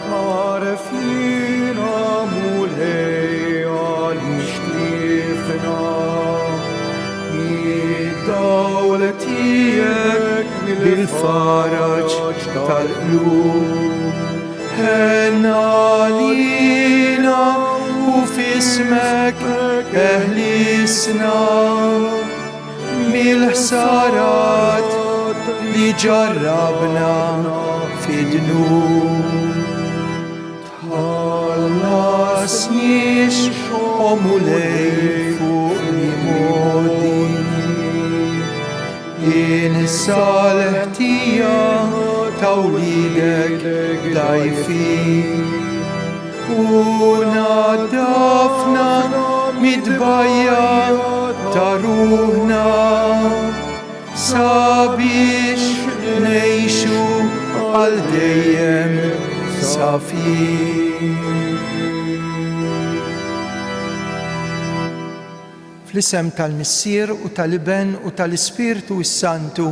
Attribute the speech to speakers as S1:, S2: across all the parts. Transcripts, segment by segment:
S1: Karfina mulea lishtifna Dawletijek bil-faraġ tal-qlub Henna lina u fismek eħlisna Mil-ħsarat li ġarrabna fid-dnub Tħallasniex o mulej fuq li modi In-salħtija ta' wlidek dajfin U nadafna midbajja ta' ruħna Sabiex nejxu għal dejjem safin Fl-isem tal-Missier u tal-Iben u tal-Ispirtu s-Santu,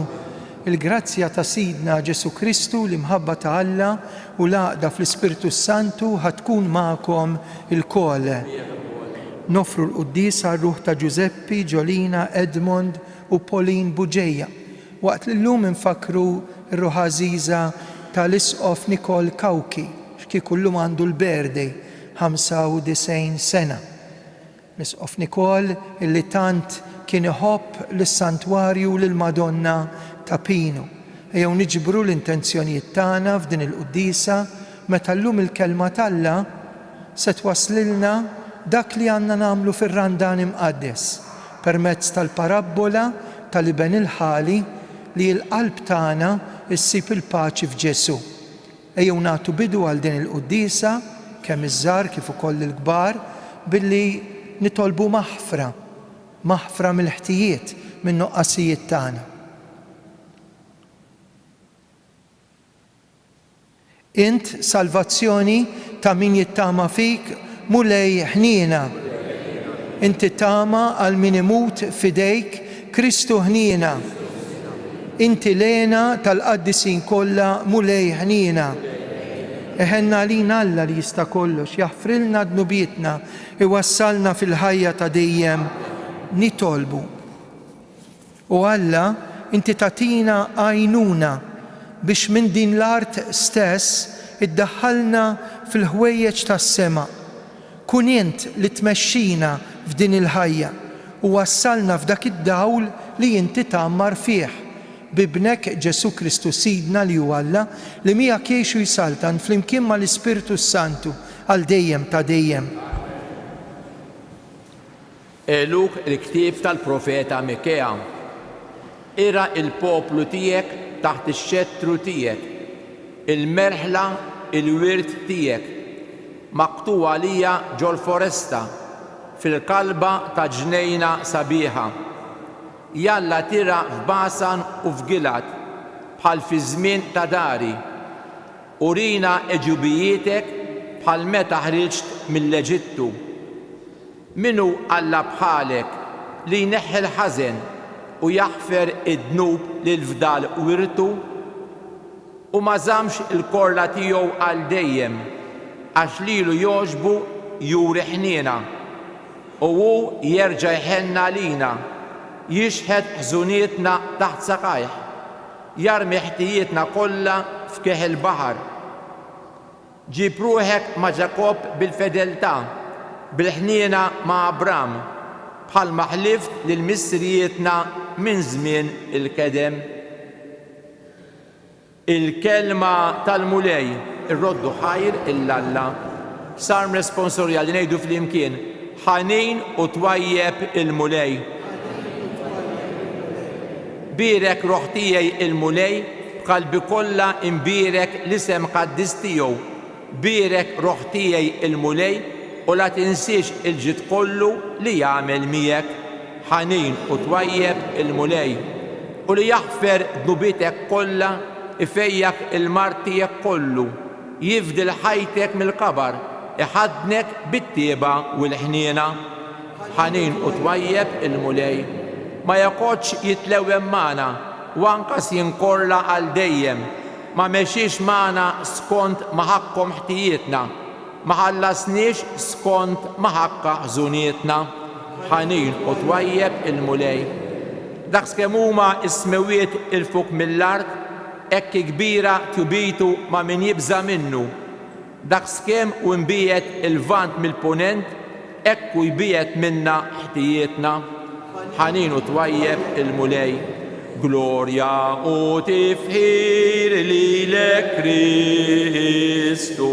S1: il-grazzja ta' Sidna Ġesu Kristu l-imħabba ta' Alla u l-għaqda fl-Ispirtu s-Santu ħatkun ma'kom il-kole. Nofru l-Quddisa r-ruħ ta' Giuseppi, Ġolina, Edmond u Pauline Buġeja. Waqt l-lum infakru r-ruħ Aziza tal-Isqof Nikol Kawki, x'kieku llum għandu l-birthday 95 sena. L-Isqof Nikol illi tant kien iħobb lis-santwarju lill-Madonna ta' Pinu. Ejjew niġbru l-intenzjonijiet tagħna f'din il-Quddisa meta llum il-kelma t'Alla se twaslilna dak li għandna nagħmlu fir-Randan imqaddes permezz tal-parabbola tal-Iben il-ħali li l-qalb tagħna issib il-paċi f'Ġesu. Ejjew nagħtu bidu għal din il-Quddisa kemm iż-żgħar kif ukoll il-kbar billi nitolbu maħfra mill-ħtijiet min-nuqqasijiet tagħna. Int salvazzjoni ta' min jittama fik mulej ħniena. Inti tama għal min imut fidejk Kristu ħniena. Inti lena tal-qaddisin kollha mulej ħniena. Eħenna lina Alla li jista' kollox, jaħfrilna dnubietna, iwassalna fil-ħajja ta' dejjem nitolbu. U Alla, inti tatina għajnuna biex minn din l-art stess iddaħħalna fil-ħwejjeġ tas-sema. Kun int li tmexxina f'din il-ħajja u wassalna f'dak id-dawl li inti tagħmmar fih. Bibnek Ġesu Kristu Sidna li huwa Alla li miegħek jgħixu jsaltan flimkien mal-Ispirtu Santu għal dejjem ta' dejjem.
S2: Eluk il-ktieb tal-profeta Mikea. Ira il-poplu tiegħek taħt ix-xettru tiegħek, il-merħla il-wirt tiegħek, maqtuwa lija ġol-foresta fil-kalba ta' ġnejna sabiħa. Jalla tira f'Basan u f'Gilad bħal fi żmien ta' dari. Urina eġubijietek bħal meta ħriġt mill-Eġittu. Minu Alla bħalek li jneħħi l-ħażen u jaħfer id-dnub lil fdal wirtu u ma żamx il-korla tiegħu għal dejjem għax lilu jogħġbu juri ħniena u hu jerġa' jħenna lina jixħed ħżunietna taħt saqajh, jarmi ħtijietna kollha f'keħ il-baħar. Ġib ruħek ma' Ġakob bil-fedeltà, bil-ħniena ma' Abram, bħalma ħlift lil missrijietna minn żmien il-kedem. Il-kelma tal-mulej irroddu ħajr il-Alla. Sarm responsorja li ngħidu fl-imkien ħanin u twajjeb il-mulej. Birek roħ tiegħi il-mulej b'qalbi kollha imbirek l-isem qaddis tiegħu. Birek roħ tiegħi il-mulej u la tinsiex il-ġid kollu li jagħmel miegħek. Ħanin u twajjeb il-mulej u li jaħfer dnubietek kollha ifejjak il-mar tiegħek kollu, jifdil ħajtek mill-kabar, iħadnek bit-tieba u l-ħniena. Ħanin u twajjeb il-mulej ma jaqgħodx jitlewem magħna u anqas jinkorla għal dejjem ma mexiex magħna skont maħakkom ħtijietna, ma ħallasniex skont maħakka ħżunietna, ħanin u twajjeb il-mulej. Dak kemm huma ismewiet il-fuq mill-art, hekk kbira tubitu ma' min jibża minnu. Dak skemm u nbiet il-vant mill-punent, hekk u jbiet minna ħtijietna, ħanin u twajjeb il-mulej. Gloria u tifħir lilek Kristu,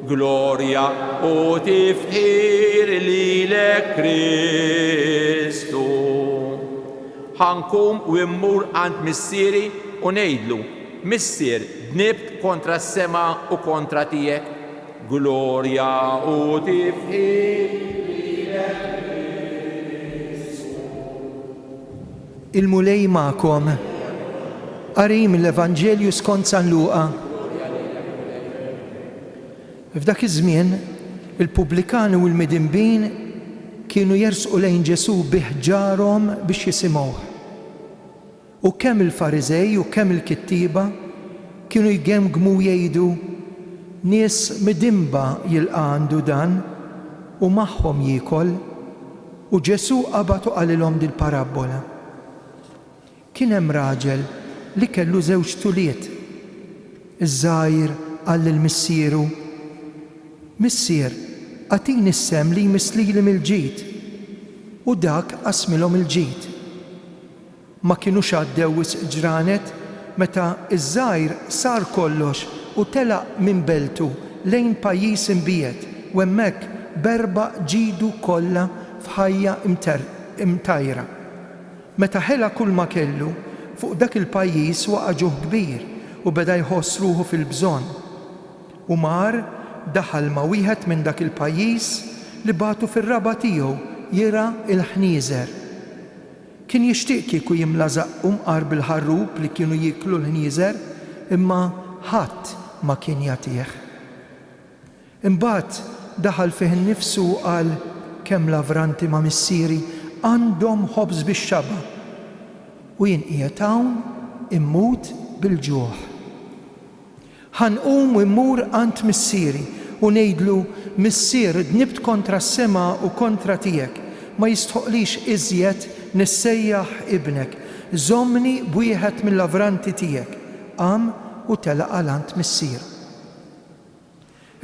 S2: Gloria u tifħir lilek Kristu. Ħankum u immur għand missieri u ngħidlu, Missier, dnibt kontra s-sema u kontra tiegħek. Gloria u tifħir lilek
S1: Il-mulej ma'kom. Qarim l-Evanġelju skont San Luqa. F'dak iż-żmien, il-pubblikani u l-midinbin kienu jersqu lejn Ġesu biħġarhom biex jisimgħuh. U kemm il-Fariżej u kemm il-kittiba kienu jgemgmu jgħidu nies midimba jilqandu dan u magħhom jiekol, u Ġesu qabad u qalilhom din parabola. Kien hemm raġel li kellu żewġ tuliet. Iż-żgħir qal lill-missieru: Missier, għatini s-sem li jmislili mill-ġid, u dak qasmilhom il-ġid. Ma kienux għaddew wisq ġranet meta iż-żgħir sar kollox u telaq minn beltu lejn pajjiż imbiet u hemmhekk berba' ġidu kollha f'ħajja imtajra. Meta ħela kull ma kellu, fuq dak il-pajjiż waqa' ġuħ kbir u beda jħoss ruħu fil-bżonn. U mar daħal ma' wieħed minn dak il-pajjiż li batu fir-raba tiegħu jira l-ħnieżer. Kien jixtieq kieku jimla żaqq mqar bil-ħarrub li kienu jieklu l-ħnieżer, imma ħadd ma kien jagħtih. Imbagħad daħal fih innifsu u qal: kemm lavranti ma' missieri għandhom ħobż bix-xaba u jien qiegħed hawn immut bil-ġuħ. Ħanqum u mmur għand missieri u ngħidlu: Missier, dnibt kontra s-sema u kontra tiegħek, ma jistħoqlix iżjed nissejjaħ ibnek, żommni b'wieħed mill-lavranti tiegħek. Qam u telaq għand missier.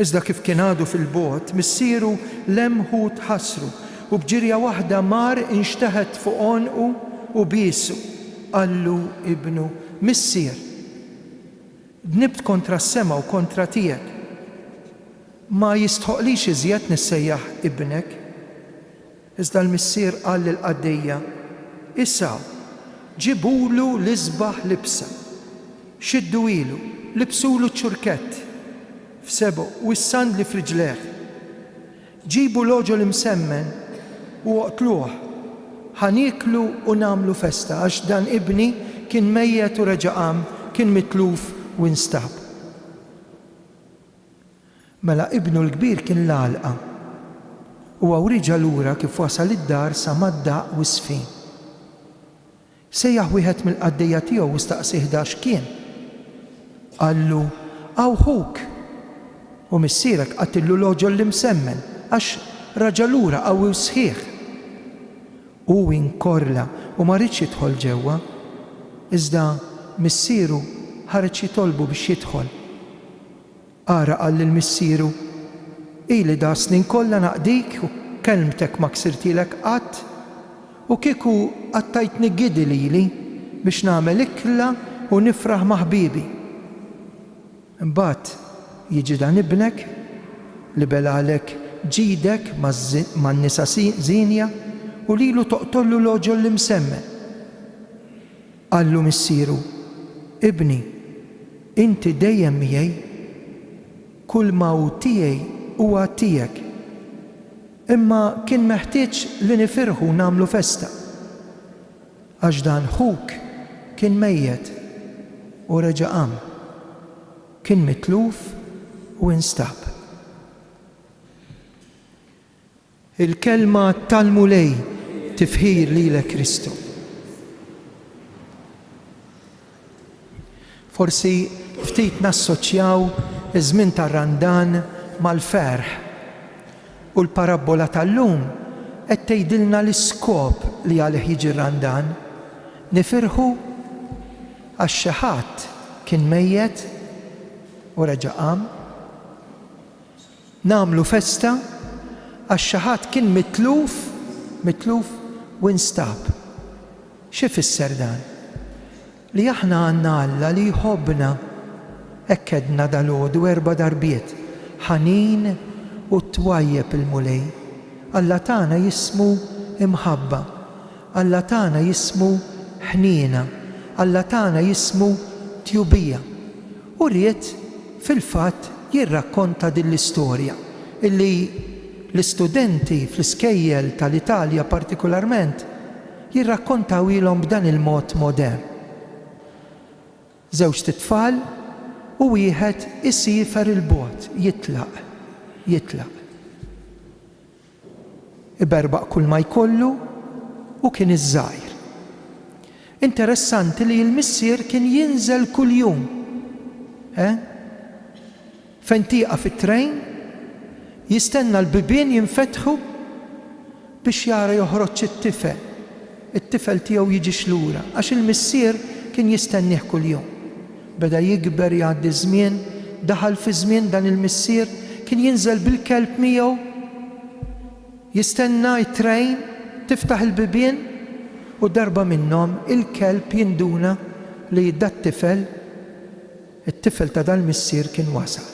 S1: Iżda kif kien għadu fil-bogħod, missieru lemħu tħassru u bġirja waħda mar inxteħet fuq għonqu u biesu. Qallu ibnu: Missier, dnibt kontra s-sema u kontra tiegħek, ma jistħoqlix iżjed nissejjaħ ibnek. Iżda l-missier qal lill-qaddejja: Issa, ġibulu l-isbaħ libsa, xiddu ilu, libsulu ċurkett f'sebo u s-sandli f'riġleħ. Ġibu l-oġol imsemmen u waqtluh, ħaniklu u namlu festa, għax dan ibni kien mejjet u reġa' qam, kien mitluf u instab. Mela ibnu l-kbir kien l-għalqa u riġa lura kif wasal id-dar sa maddaq u sfin. Sejjaħ wieħed mill-qaddejja tiegħu u staqsih x'kien. Qallu: Awħuk, u missierek qatillu l-oġol li msemmen għax raġa lura qawwi u sħiħ. U inkorla u ma rridx jidħol ġewwa, iżda missieru ħareġ jitolbu biex jidħol. Ara qal lill-missieru: Ili da snin kollha naqdik u kelmtek ma ksirtilek qatt, u kieku qattajtni gidi lili biex nagħmel ikla u nifraħ ma' ħbibi. Imbagħad jiġi dan ibnek li belalek ġidek man-nisa żinja u lilu toqtollu l-oġol li msemmen. Qallu missieru: Ibni, inti dejjem miegħi, kull ma hu tiegħi huwa tiegħek. Imma kien meħtieġ li nifirħu nagħmlu festa. Għax dan ħuk kien mejjed u reġa' qam, kien mitluf u instab. Il-kelma tal-mulej tifħir lilek Kristu. Forsi ftit nassoċjaw iż-żmien tar-Randan mal-ferħ. U l-parabbola tal-lum qed tgħidilna l-iskop li għalih jiġi r-Randan. Nifirħu għax xi ħadd kien mejjed u reġa' qam. Nagħmlu festa għax xi ħadd kien mitluf u nstab. Xi fisser dan? Li aħna għandna Alla li jħobbna hekk għedna dalgħodu 4 darbiet, ħanin u twajjeb il-mulej. Alla tagħna jismu imħabba, Alla tagħna jismu ħniena, Alla tagħna jismu tjubija. U ried fil-fatt jirrakkonta din l-istorja illi l-istudenti fl-iskejjel tal-Italja partikolarment jirrakkontaw ilhom b'dan il-mod modern. Żewġ titfal u wieħed isifer il-bogħod, jitlaq. Iberbaq kull ma jkollu u kien iż-żgħir. Interessanti li l-missier kien jinżel kuljum. Fejn tieqa fit-trejn, jistenna l-bibien jinfetħu biex jara joħroġ it-tifel. It-tifel tiegħu jiġi xlura għax il-missier kien jistennih kuljum. Beda jikber jgħaddi żmien, daħal fi żmien dan il-missier kien jinżel bil-kelb miegħu, jistenna t-trejn, tiftaħ il-bibien u darba minnhom il-kelb jinduna li t-tifel, it-tifel ta' dal-missier kien wasal.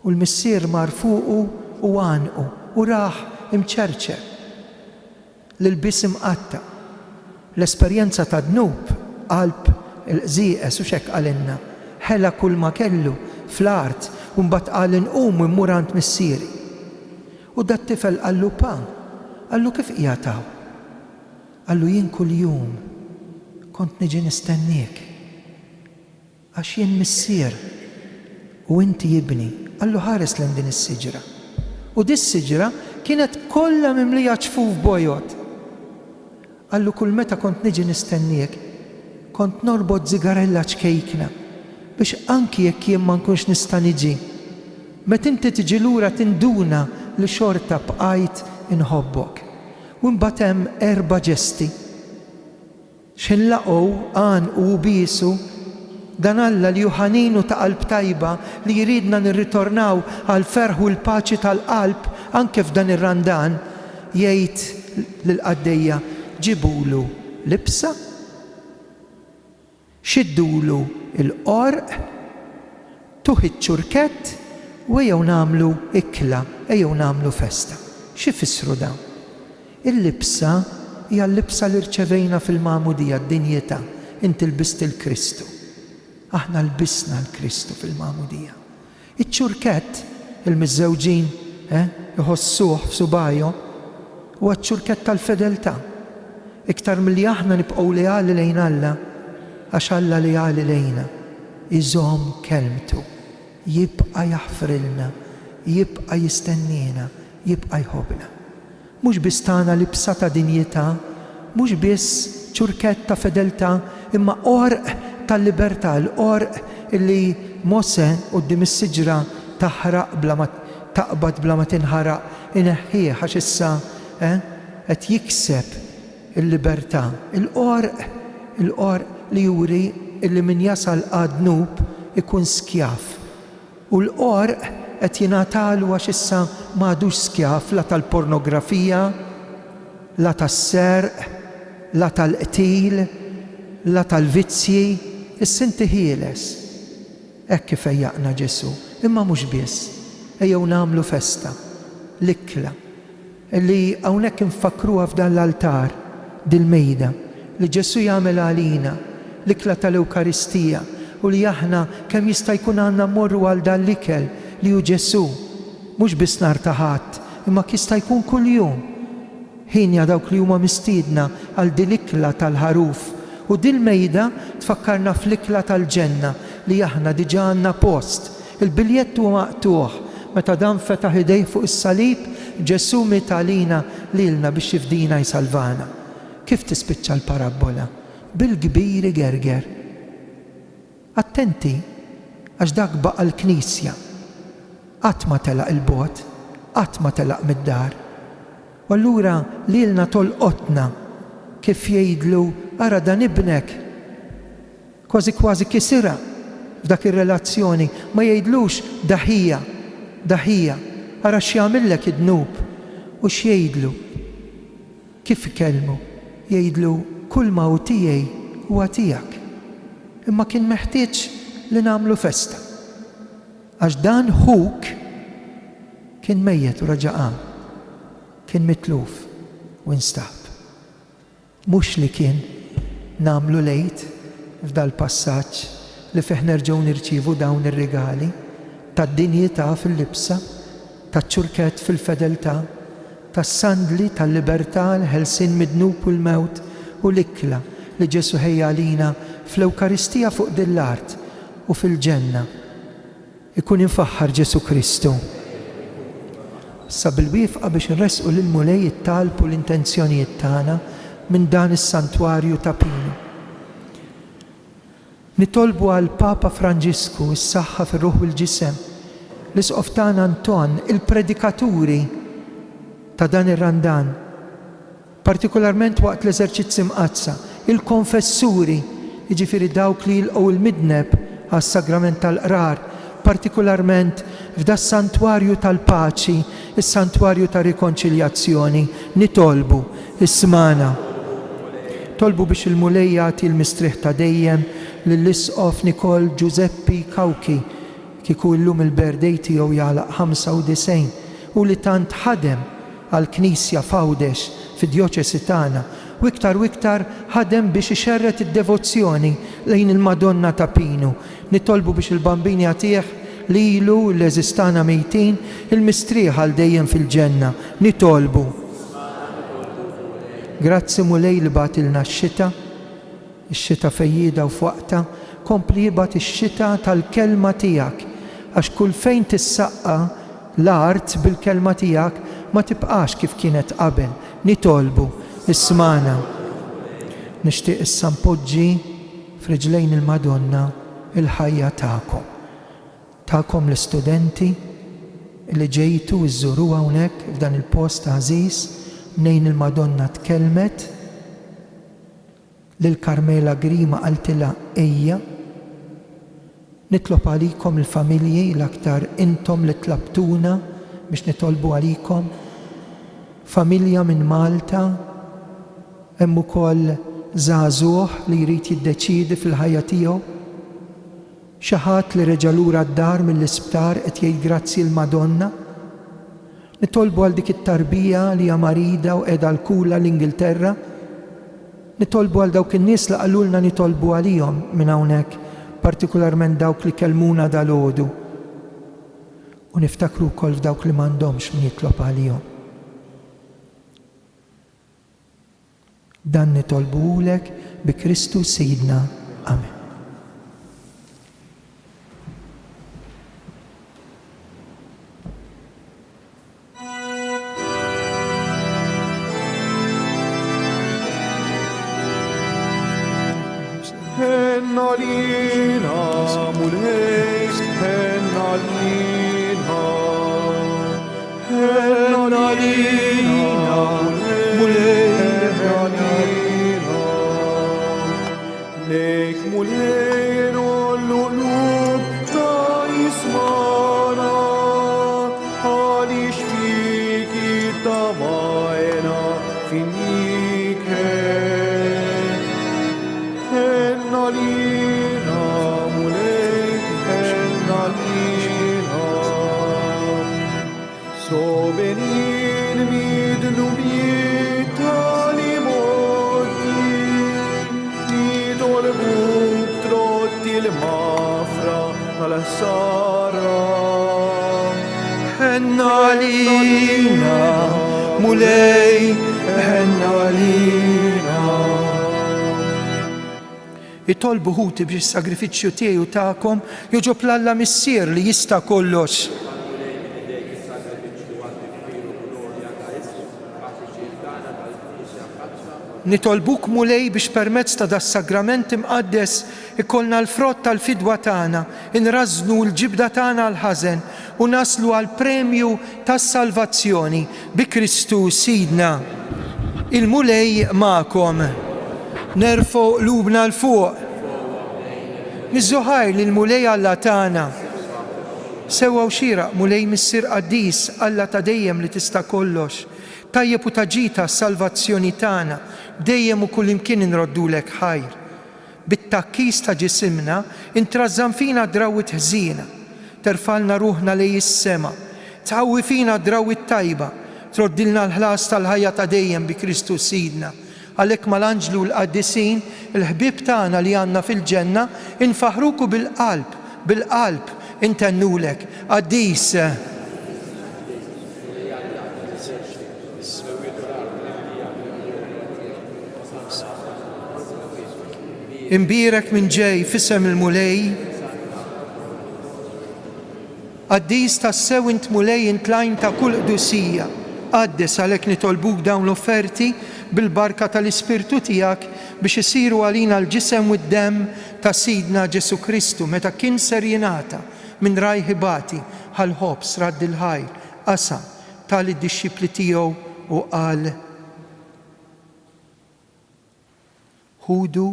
S1: U l-missier mar fuqu u għanqu u raħ imċerċer l-bis imqatta. L-esperjenza ta' dnub qalb il-qżieqes u xekk għalinna, ħela kull ma kellu fl-art u mbagħad qal inqum immur għand missieri. U dat-tifel qallu qallu kif qiegħed hawn? Qallu jien kuljum kont niġi nistenniek għax jien missier u inti jibni. Qallu ħares lejn din is-siġra. U dis-siġra kienet kollha mimlija ċfuf bojot. Qallu kull meta kont niġi nistenniek, kont norbot zigarella ċkejkna biex anki jekk jien ma nkunx nista' niġi. Meta inti tiġi lura tinduna li xorta bqajt inħobbok. U mbagħad hemm 4 ġesti. X'inlaqgħu għanqu u bisu dan Alla li ħaninu ta' qalb tajba li jridna nirritornaw għal ferħu l-paċi tal-qalb anke f'dan ir-Randan jgħid lill-qaddejja ġibulu libsa, xiddulu l-qorq, tuħ iċ-ċurkett u ejjew nagħmlu ikla, ejjew nagħmlu festa. X'ifissru dawn? Il-libsa hija l-libsa li rċevejna fil-Magħmudija d-dinjità, inti lbist il-Kristu. Aħna lbisna l-Kristu fil-Magħmudija. Iċ-ċurkett il-miżżewġin iħossuh f'subajhom huwa ċ-ċurkett tal-fedeltà. Iktar milli aħna nibqgħu leali lejn Alla, għax Alla leali lejna, iżomm kelmtu, jibqa' jaħfrilna, jibqa' jistennina, jibqa' jħobbna. Mhux biss tagħna libsa ta' dinjità, mhux biss ċurkett ta' fedeltà, imma qorq tal-libertà, l-qorq illi Mose quddiem is-siġra taħraq bla ma taqbad bla ma tinħaraq ineħħih għax issa qed jikseb il-libertà. Il-qorq li juri illi min jasal għad-dnub ikun skjaf. U l-qorq qed jingħatalu għax issa m'għadux skjaf la tal-pornografija, la tas-serq, la tal-qtil, la tal-vizzji, is-sinti ħieles. Hekk kif ejjaqna Ġesu, imma mhux biss. Ejjew nagħmlu festa, l-ikla, illi hawnhekk infakruha f'dan l-altar, dil-mejda, li Ġesu jagħmel għalina, l-ikla tal-Ewkaristija, u li aħna kemm jista' jkun għandna mmorru għal dan l-ikel li hu Ġesu, mhux biss nhar ta' ħadd, imma jista' jkun kuljum. Ħinja dawk li huma mistiedna għal din l-ikla tal-ħaruf. U dil-mejda tfakkarna fl-ikla tal-ġenna li aħna diġà għandna post. Il-biljett huwa maqtuħ. Meta dan fetaħ idejh fuq is-salib, Ġesu mitalina lilna biex jifdina jsalvana. Kif tispiċċa l-parabola? Bil-kbir gerger. Attenti, għax dak baqa l-Knisja. Qatt ma telaq il-bot, qatt ma telaq mid-dar. U allura lilna tolqotna kif jgħidlu ara dan ibnek. Kważi kisira f'dak ir-relazzjoni, ma jgħidlux daħija, ara x'jagħmillek id-dnub. U x'jgħidlu? Kif ikellmu? Jgħidlu kull ma hu tiegħi huwa tiegħek. Imma kien meħtieġ li nagħmlu festa. Għax dan ħuk kien mejjet u raġa' qam. Kien mitluf u nstab. Mhux li kien nagħmlu lejt f'dal-passaġġ li fih nerġgħu nirċievu dawn ir-regali tad-dinjità fil-libsa, taċ-ċurkett fil-fedeltà, tas-sandli tal-libertà l-ħelsien mid-dnub u l-mewt u l-ikla li Ġesu ħejja għalina fl-Ewkaristija fuq din l-art u fil-ġenna. Ikun infaħħar Ġesu Kristu. Sa bil-wifqa biex nresqu lil-mulej it-talb u l-intenzjonijiet tagħna minn dan is-santwarju ta' Pinu. Nitolbu għal Papa Franġisku s-saħħa fir-ruħ u l-ġisem, l-isqof tagħna Anton, il-predikaturi ta' dan ir-randan, partikolarment waqt l-eżerċizzi mqazza, il-konfessuri, jiġifieri dawk li jilqgħu l-midneb għas-sagrament tal-qrar, partikolarment f'da s-santwarju tal-paċi, is-santwarju ta' rikonċiljazzjoni, nitolbu ismana. Tolbu biex il-mulej jagħti l-mistrieħ ta' dejjem lill-isqof Nikol Giuseppi Kawki kieku llum il-berdej tiegħu jagħlaq 95 u li tant ħadem għall-Knisja f'Għawdex fid-djoċesi tagħna u iktar ħadem biex ixerret id-devozzjoni lejn il-Madonna ta' Pinu. Nitolbu biex il-bambini għatih lilu l-eżistana mejtin il-mistrieħ għal dejjem fil-ġenna. Nitolbu. Grazzi mulej li batilna x-xita, ix-xita fejjida u f'waqta, kompli jibat ix-xita tal-kelma tiegħek, għax kull fejn tissaqqa l-art bil-kelma tiegħek ma tibqax kif kienet qabel. Nitolbu, ismana. Nixtieq issa npoġġi f'riġlejn il-Madonna il-ħajja tagħkom. Tagħkom l-istudenti li ġejtu iżżuru hawnhekk f'dan il-post għażiż mnejn il-Madonna tkellmet lil Karmela Grima qaltilha ejja. Nitlob għalikom il-familji l-aktar intom li tlabtuna biex nitolbu għalikom. Familja minn Malta, hemm ukoll żagħżugħ li jrid jiddeċiedi fil-ħajja tiegħu. Xi ħadd li reġa' lura d-dar mill-isptar qed jgħid grazzi l-Madonna. Nitolbu għal dik it-tarbija li hija marida u qiegħda l-kula l-Ingilterra. Nitolbu għal dawk in-nies li qalulna nitolbu għalihom minn hawnhekk, partikolarment dawk li kellmuna dalgħodu. U niftakru wkoll f'dawk li m'għandhomx min jitlob għalihom. Dan nitolbulek bi Kristu Sidna. Amen.
S3: Hennalina mulej, hennalina, hennalina mulej, hennalina. Lejk mulej l-lulub ta' ismana, għalix fiki ta' majna finnik. Hennalina mulej, hennalina. Sobenin midnubiet tal-imorti, nitolbuk trotti l-mafra tal-sara.
S1: Hennalina mulej, hennalina. Itolbu ħuti biex is-sagrifiċċju tiegħu tagħkom joġob l-Alla missier li jista' kollox. nitolbuk mulej biex permezz ta' das-sagrament imqaddes ikollna l-frott tal-fidwa tagħna, inrażnu l-ġibda tagħna l-ħażen u naslu għal premju tas-salvazzjoni bi Kristu Sidna. Il-mulej magħkom. Nerfgħu qlubna l-fuq. Niżżuħajr li l-mulej Alla tagħna. Sewwa xieraq mulej missier qaddis Alla ta' dejjem li tista' kollox. Tajjeb u taġita s-salvazzjoni tagħna, dejjem u kullimkien inroddulek ħajr. Bit-takkis ta' ġisimna intrażżam fina drawit ħżiena, terfalna ruħna lej is-sema, tħawwi fina drawit tajba, troddilna l-ħlas tal-ħajja ta' dejjem bi Kristu Sidna. Għalhekk mal-anġlu l-qaddisin, il-ħbieb tagħna li għandna fil-ġenna, infaħruku bil-qalb intennulek. Qaddis. Imbirek minn ġej f'isem il-mulej. Qaddis tassew int mulej intlajn ta' kull qdusija. Qaddes għalhekk nitolbuk dawn l-offerti bil-barka tal-Ispirtu tiegħek biex isiru għalina l-ġisem u d-demm ta' Sidna Ġesu Kristu meta kien ser jingħata minn rajħibati ħal-ħobs radd il-ħajr qasam tal-id-dixxipli tiegħu u qal: ħudu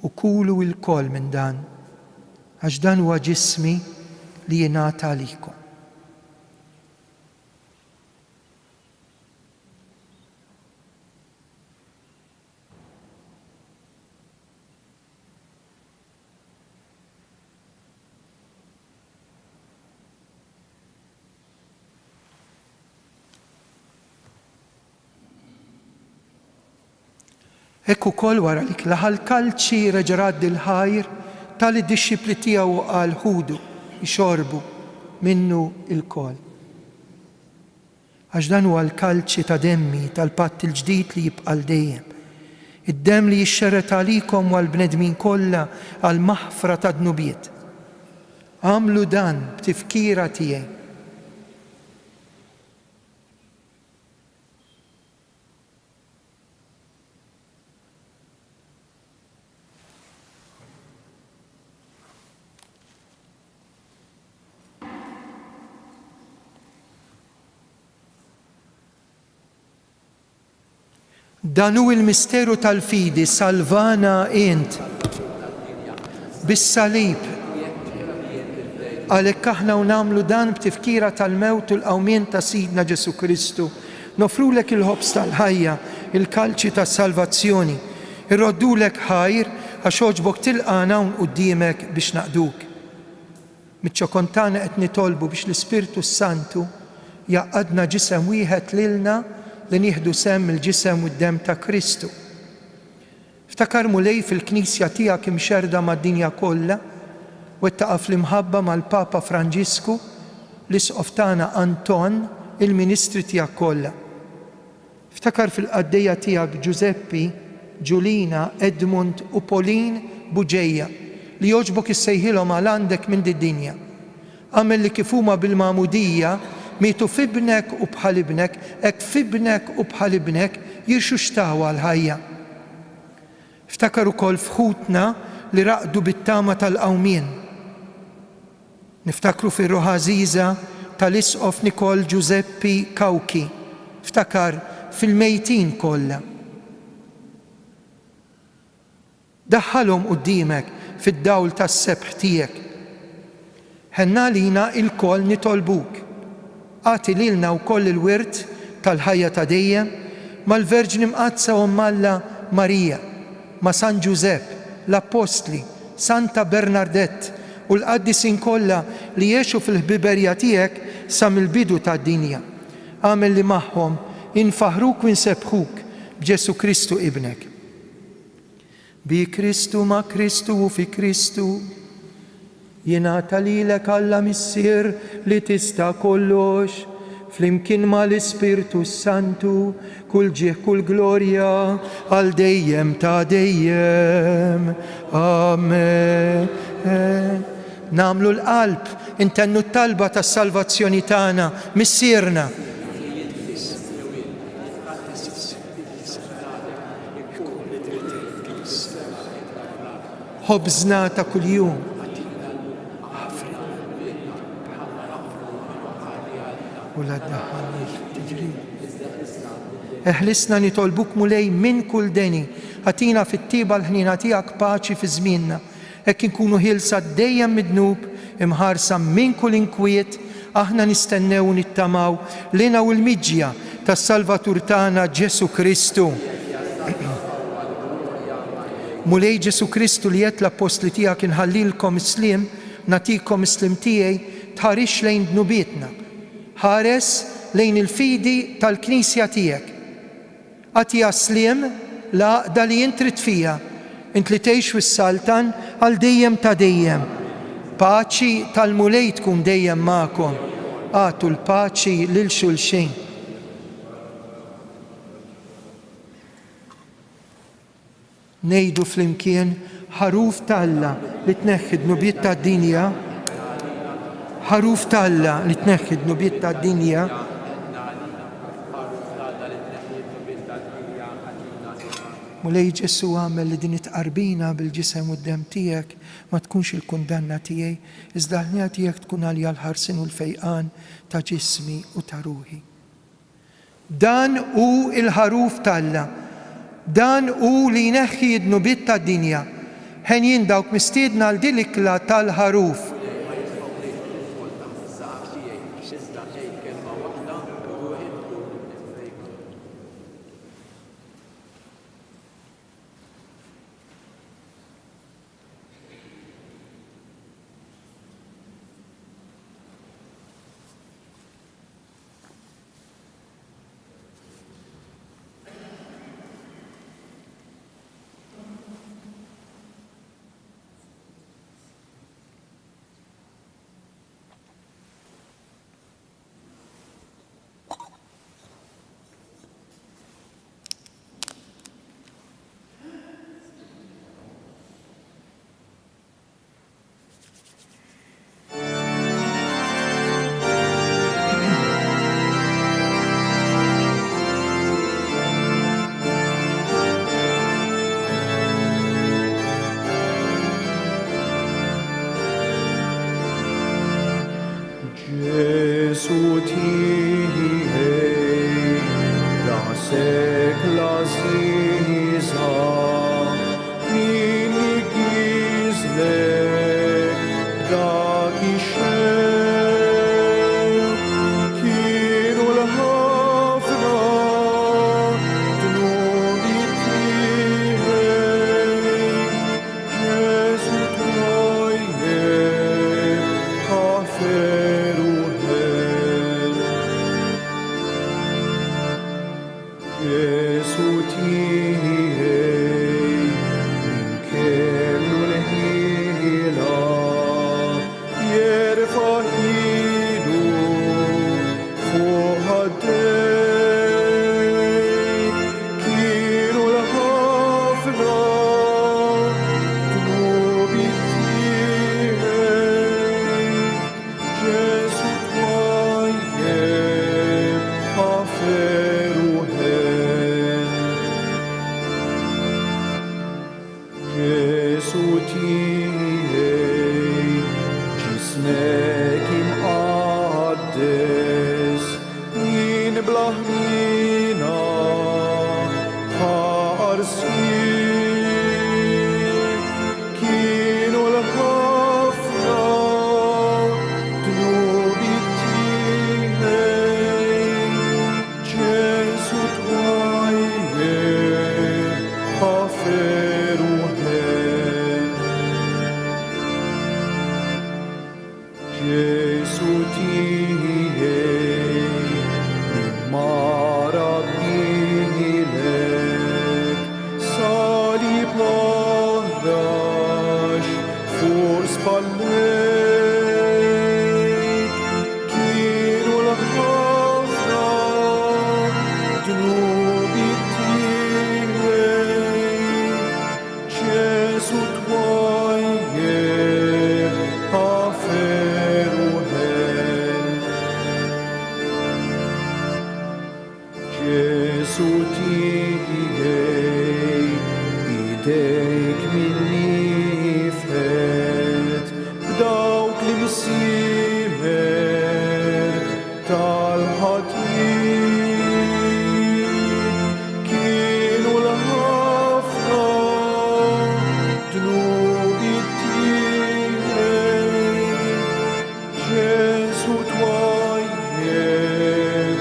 S1: u kulu il-kol minn dan, għax dan huwa ġismi li jingħata għalikom. Ekku kol wara li klaħal kalċi reġerad il-ħajr tal-id-dixxipli tiegħu qal ħudu jxorbu minnu il-kol. Għax dan huwa l-kalċi ta' demmi tal-patt il-ġdid li jibqa' dejjem. Id-demm li jixxerret għalikom u għall-bnedmin kollha għal maħfra ta' dnubiet. Għamlu dan b'tifkira tiegħi. Dan hu il-misteru tal-fidi salvana int bis-salib. Għalhekk aħna nagħmlu dan b'tifkira tal-mewt u l-qawmien ta' Sidna Ġesu Kristu. Nofrulek il-ħobs tal-ħajja, il-kalċi tas-salvazzjoni. Irroddulek ħajr għax oġbok tilqana hawn quddiemek biex naqduk. Miċ-ċokontana qed nitolbu biex l-Ispirtu Santu jaqadna ġisem wieħed lilna li nieħdu sem il-ġisem u d-demm ta' Kristu. Ftakar mulej fil-Knisja tiegħek imxerda mad-dinja kollha u ttaqaf l-imħabba mal-Papa Franġisku l-isqof tagħna Anton, il-Ministri tiegħek kollha. Ftakar fil-qaddejja tiegħek Giuseppi, Giulina, Edmund u Pauline Buġejja li jogħġbok issejħilhom għal għandek minn din-dinja. Għamel li kif huma bil-magħmudija mietu fibnek u bħal ibnek, hekk fibnek u bħal ibnek jirxu xtawa l-ħajja. Ftakar ukoll fħutna li raqdu bit-tama tal-qawmien. Niftakru fir-ruħ Għażiża tal-isqof Nikol Giuseppi Kawki. Ftakar fil-mejtin kollha. Daħħalhom quddiemek fid-dawl tas-sebħ tiegħek. Ħenna lina il-koll nitolbuk. Għati lilna wkoll il-wirt tal-ħajja ta' dejjem mal-Verġni Mqazza u Alla Marija, ma' San Giuseppe, l-Apostli, Santa Bernardett u l-qaddisin kollha li jgħixu fil-ħbiberja tiegħek sa mill-bidu tad-dinja. Għamel li magħhom infaħruk u nsebħuk b'Ġesu Kristu ibnek. Bi Kristu ma' Kristu u fi Kristu jingħata lilek Alla missier li tista' kollox, flimkien mal-Ispirtu Santu, kull ġieħ kull glorja għal dejjem ta' dejjem. Amen. Namlu l-qalb, intennu t-talba tas-salvazzjoni tagħna missierna. خبزنا تا كل يوم. ولا تدخلنا في التجريب. احلسنا نطلبوك مولاي من كل دني، هاتينا في الطيبة الحنين، هاتيك باتشي في زميننا، هيك نكونوا هيلسا دايم مدنوب مهارسا من كل انكويت. احنا نستناو ونتماو لنا والميجيا تا السالفاتور تانا جيسو كريستو. مولاي جيسو كريستو اللي يتلا بوستلي تياك نهليلكم سليم، ناتيكم سليم تياي، تهارش لين دنوبيتنا، هارس لين الفيدي تالكنيسيا تياك، أتيا سليم لا دالي ينترد فيها، انت اللي تعيش في السلطان هل ديم تا ديم. باتشي تالمولاي تكون ديم معكم، آتوا الباتشي للشلشين. نيدو فلمكين حروف تالا لتنخد نبيت تا الدنيا، حروف تالا لتنخد نبيت تا الدنيا. مولاي جسو عمل لدي نتقربينا بالجسم والدم تيك، ما تكونش الكندنة تيي، ازدهنيا تيك تكون عليا الحرسن والفيقان تا جسمي وتا روحي. دان او الحروف تالا، دان او لينخي يدنو بيتا الدنيا، هنين داوك مستيدنا لديلك لا تال حروف.
S3: imer tal-ħatin kienu l-ħafna dnubi tiegħi Ġesu twajjeb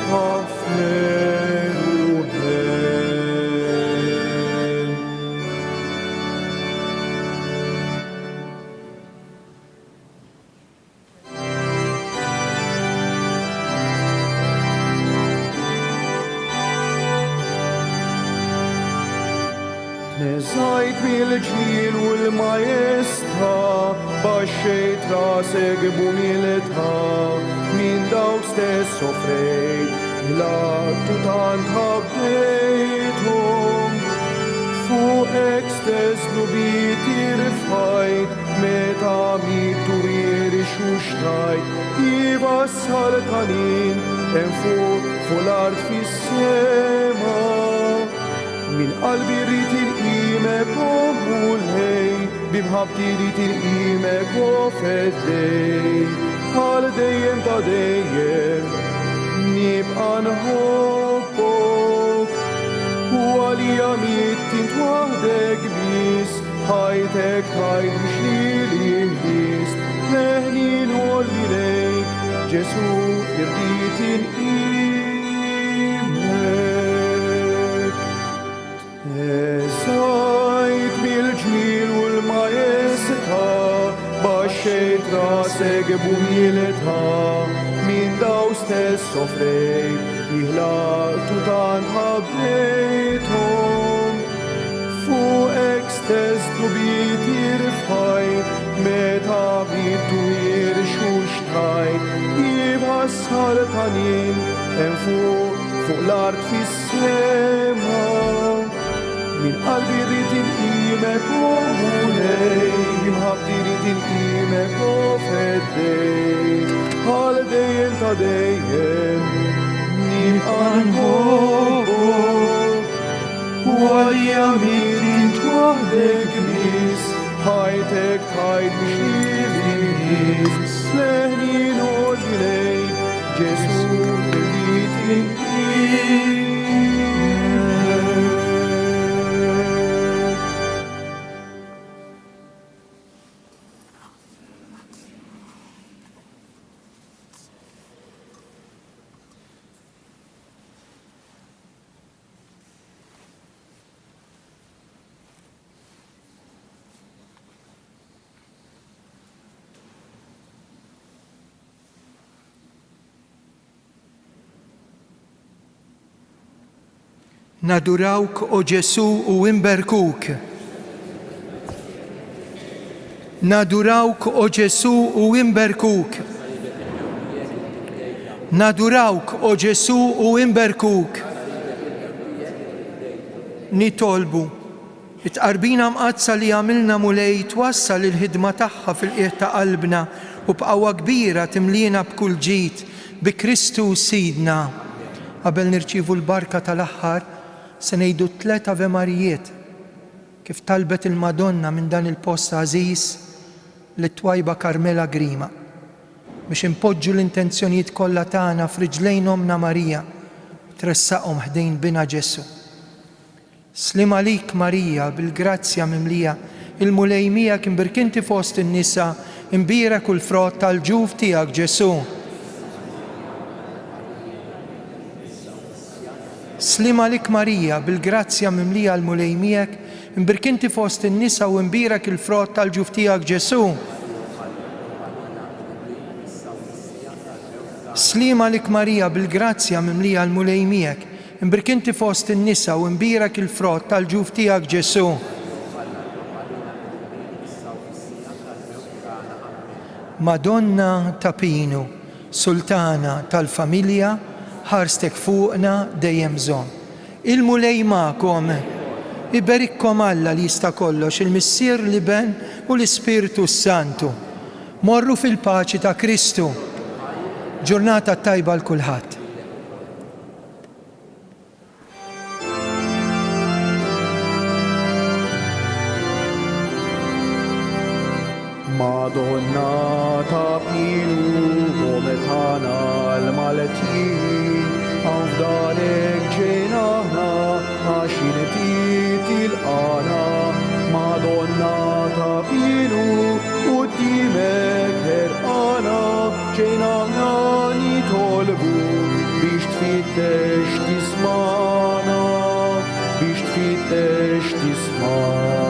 S3: ħafneru ħel. Neżajt bil-ġmil u l-majesta baxxejt rasek b'umiltà min dawk stess sofrejt il-attu tant ħabbejthom fuqek stess nubit irfajt meta mittu irixu xtajt jivassal tanin hemm fuq l-art fis-sema min qalbi rrit il-qimek u mulħej bimħabti rrit il-qimek u feddej għal dejjem ta' dejjem nibqa' nħobbok u għalija mittint waħdek bis ħajtek tajt biex li l-bis leħni nħolli lejk Ġesu irrit il-qimek. Eżajt bil-ġmil u l-majesta baxxejt rasek b'umiltà min daw stess sofrejt jihlaqtu tant ħabbejthom fuqek stess dubit irfajt meta mittu irxu xtajt jivassal tanin hemm fuq l-art fis-sema min qalbi rrit il-qimek u mulej bimħabti rrit il-qimek u feddej għal dejjem ta' dejjem nibqa' nħobbok u għalija mittint waħdek bis ħajtek tajt biex li-bis leħni nħolli lejk Ġesu irrit il-qimek.
S1: Nadurawk, o Ġesu, u imberkuk. Nadurawk, o Ġesu, u imberkuk. Nadurawk, o Ġesu, u imberkuk. Nitolbu, it-qarbina mqazza li għamilna mulej twassal il-ħidma tagħha fil-qiegħ ta' qalbna u b'qawwa kbira timlina b'kull ġid bi Kristu Sidna. Qabel nirċievu l-barka tal-aħħar se ngħidu 3 Ave Marijiet kif talbet il-Madonna minn dan il-post għażiż lit-twajba Karmela Grima biex impoġġu l-intenzjonijiet kollha tagħna f'riġlejn Omna Marija tressaqhom ħdejn bina Ġesu. Slim għalik Marija bil-grazzja mimlija il-mulejmija kien birkinti fost in-nisa imbierek u l-frott tal-ġuf tiegħek Ġesu. Slim għalik Marija bil-grazzja mimlija l-mulejmijek imbirkinti fost in-nisa u imbierek il-frott tal-ġuf tiegħek Ġesu. Slim għalik Marija bil-grazzja mimlija l-mulejmijek imbirkinti fost in-nisa u imbierek il-frott tal-ġuf tiegħek Ġesu. Madonna ta' Pinu, Sultana tal-familja, ħarstek fuqna dejjem bżonn. Il-mulej magħkom, iberikkom Alla li jista' kollox, il-Missier li ben u l-Ispiritu Santu. Morru fil-paċi ta' Kristu. Ġurnata tajba l kulħadd.
S3: Madonna ta' pilu vometana al-maletin Afdalek ġenana għaxinetit il-qana Madonna ta' pilu u d-dimek herqana ġenana nitolbu biex tfittex tismana biex tfittex tismana